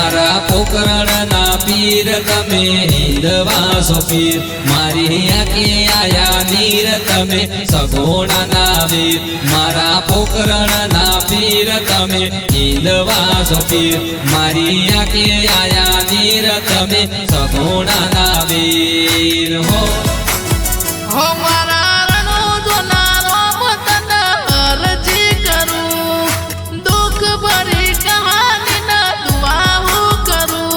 मारा पोकरणना पीर तमे हिंदवासो पीर मारी आके आया नीर तमे सगोणाना वीर मारा पोकरणना पीर तमे हिंदवासो पीर मारी आके आया नीर तमे सगोणाना वीर हो मारा दुख भरी कहानी न दुआओ करूं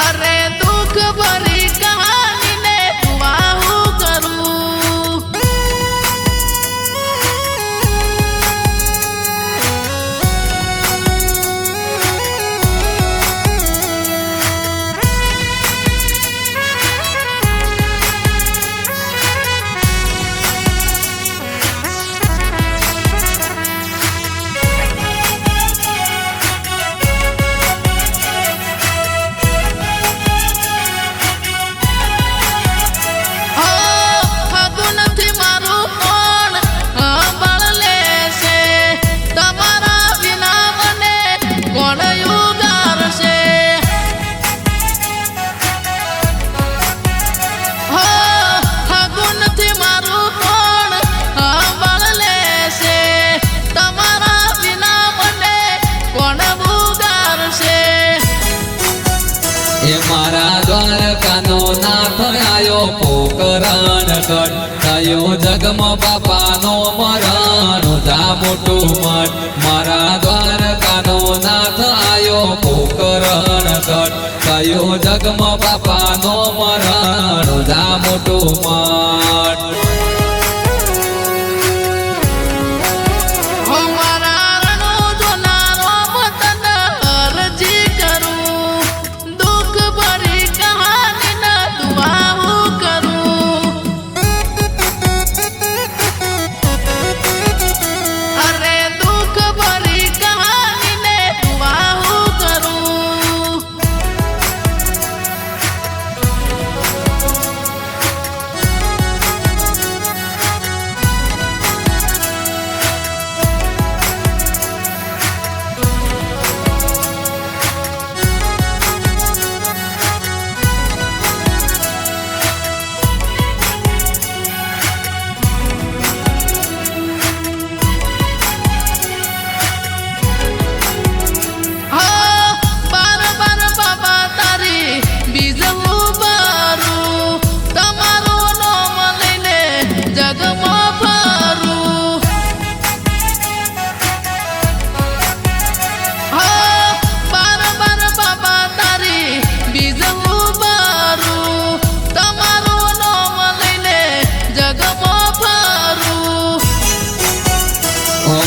अरे दुख भरी कहानी ने दुआओ करूं मारा द्वारकानो नाथ आयो पोकरणगढ़ थयो जगम बापानो मरण जा मोटो मठ मारा द्वारकानो नाथ आयो पोकरणगढ़ थयो जगम बापानो मरण जा मोटो मठ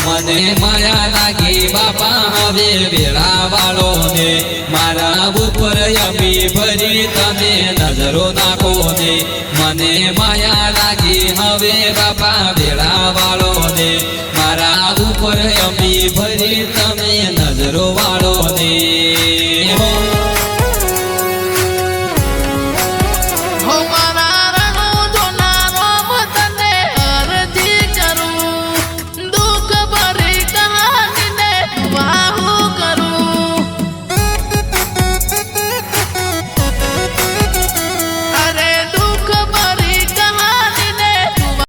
मने माया लागी बापा हवे वेला वालो ने मारा ऊपर यमी भरी तमे नजरो नाखो ने मने माया लागी हवे बापा वेला वालो ने मारा ऊपर यमी भरी तमे नजरो